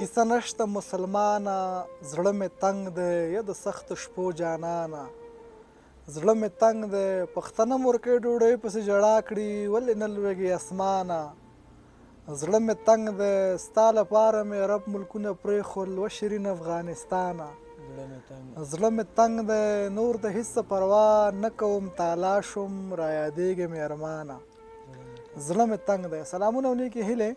کیسه نشته مسلمانه زړه مې تنګ دی یا د سختو شپو جانانه زړه مې تنګ دی پښتنه مورکۍ ډوډۍ پسې ژړا کړي ولې نه لوېږي اسمانه زړه مې تنګ دی ستا لپاره مې رب ملکونه پرېښول و شیرین افغانستانه زړه مې تنګ دی نور د هېڅ څه پروا نه کوم تالا شوم رایادېږي مې ارمانه زړه مې تنګ دی. سلامونه او نیکې هیلې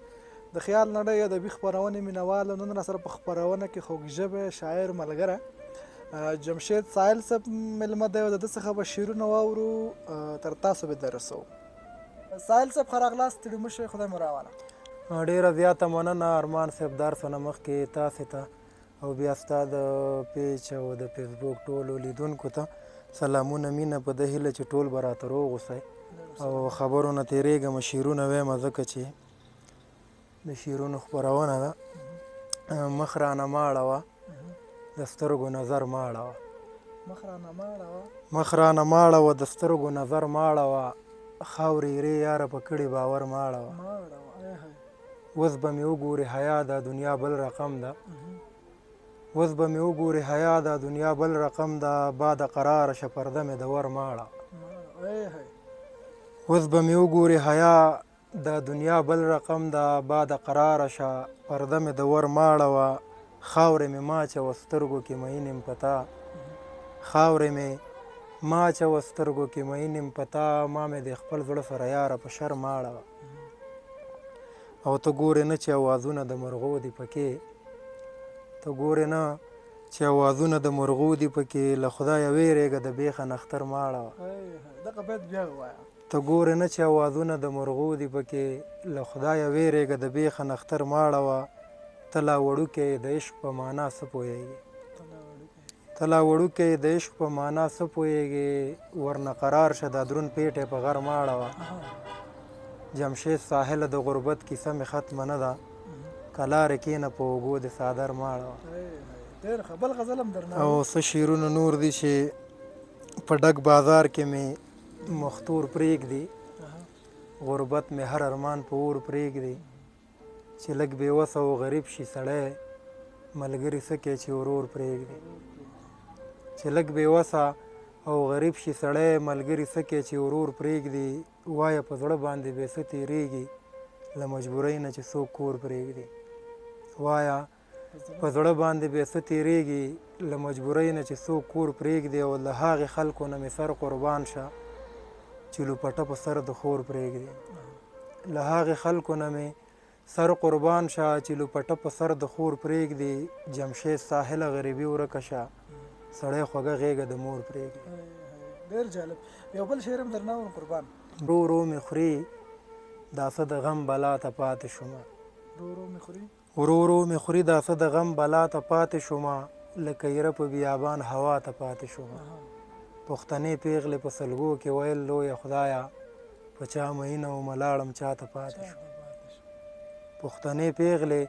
د خیال نړۍ ادبي خپرونې مینوالو نن راسره په خپرونه کې خوږژبی شاعر ملګری جمشید ساحل صاحب مېلمه دی او د ده څخه به شعرونه واورو تر تاسو به دررسوو. ساحل صاحب ښه راغلاست ستړي مه شئ خدای مو راوله. ډېره زیاته مننه ارمان صاحب درسه نه مخکې تاسې ته او بیا ستا د پیج او د فیسبوک ټولو لیدونکو ته سلامونه مینه په ده هیله چې ټول به راته روغ اوسئ او خبرو نه تېرېږم شعرونه ویمه ځکه چې د شعرونو خپرونه ده مخ رانه مه اړوه د سترګو نظر مه اړوه مخ رانه مه اړوه د سترګو نظر مه اړوه خاورې ایرې یاره په کړي باور مه اړوه اوس به مې وګورې حیا دا دنیا بل رقم ده اوس به مې وګورې حیا دا دنیا بل رقم ده باده قراره شه پرده مې د ور مه اړه اوس به مې وګورې حیا دا دنیا بل رقم ده باده قراره شه پرده مې د ور مه اړوه خاورې مې مه اچوه سترګو کې مین یم په تا خاورې مې مه اچوه سترګو کې مین یم په تا ما مې د خپل زړه سره یاره په شر مه اړوه او ته ګورې نه چې اوازونه د مرغو دي پکې ته ګورې نه چې اوازونه د مرغو دي پکې له خدایه ویرېږه د بیخه نختر مه اړوه ته ګورې نه چې اوازونه د مرغو دي پکې له خدایه ویرېږه د بیخه نختر مه اړوه ته لا وړوکی د عشق په معنا څه پوهېږې ته لا وړوکی د عشق په معنا څه پوهېږې ورنه قرار شه دا دروند پیټی په غر مه اړوه جمشید ساحله د غربت کیسه مې ختمه نه ده که لارې کښېنه په اوږو د څادر مه اړوه او څه شعرونه نور دي چې په ډک بازار کې مې مختور پرېږدي غربت مې هر ارمان په اور پرېږدي چې لږ بېوسه او غریب شي سړی ملګري څه کوي چې ورور پرېږدي چې لږ بېوسه او غریب شي سړی ملګري څه کوي چې ورور پرېږدي وایه په زړه باندې بې څه تېرېږي له مجبورۍ نه چې څوک کور پرېږدي وایه په زړه باندې بې څه تېرېږي له مجبورۍ نه چې څوک کور پرېږدي او له هغې خلکو نه مې سر قربان شه چې لوپټه په سر د خور پرېږدي له هغې خلکو نه مې سر قربان شه چې لوپټه په سر د خور پرېږدي جمشید ساحله غریبي ورکه شه سړی خوږه غېږه د مور پرېږدي. ډېر جالب یو بل شعر هم درنه ورم قربان. ورو ورو مې خوري دا څه د غم بلا ته پاتې شومه ورو ورو مې خوري دا څه د غم بلا ته پاتې شومه لکه یره په بیابان هوا ته پاتې شومه پښتنې پیغلې په سلګو کې ویل لویه خدایه په چا مینه ومه لاړم چاته پاتې شوم پښتنې پیغلې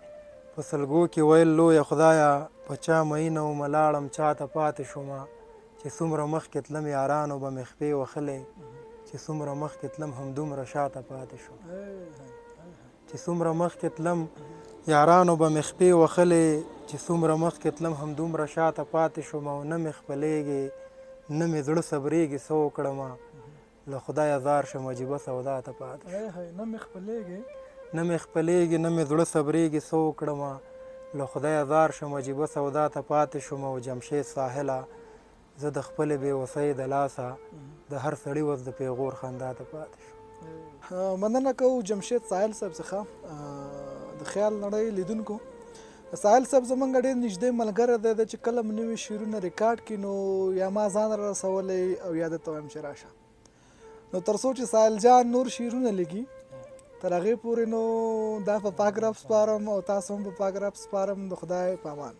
په سلګو کې ویل لویه خدایه په چا مینه ومه لاړم چاته پاتې شومه چې څومره مخکې تلم یارانو به مې خپې وښلې چې څومره مخکې تلم همدومره شاته پاتې شوم چې څومره مخکې تلم یارانو به مې خپې وښلې چې څومره مخکې تلم همدومره شاته پاتې شوم او نه مې خپلېږي نه مې زړه صبرېږي څه وکړمه له خدایه زار شم عجیبه سودا ته پاتې شوم نه مې خپلېږي نه مې زړه صبرېږي څه وکړمه له خدایه زار شم عجیبه سودا ته پاتې شوم او جمشید ساحله زه د خپلې بېوسۍ د لاسه د هر سړي وس د پیغور خندا ته پاتې شوم. مننه کوو جمشید ساحل صاحب څخه د خیال نړۍ لیدونکو. ساحل صاحب زموږ ډېر نږدې ملګری دی چې کله م نوي شعرونه ریکارډ کړي نو یا ما ځان را رسولی او یا درته وایم چې راشه نو تر څو چې ساحل جان نور شعرونه لیکي تر هغې پورې نو دا په پاک رب سپارم او تاسو هم په پاک رب سپارم د خدای په امان.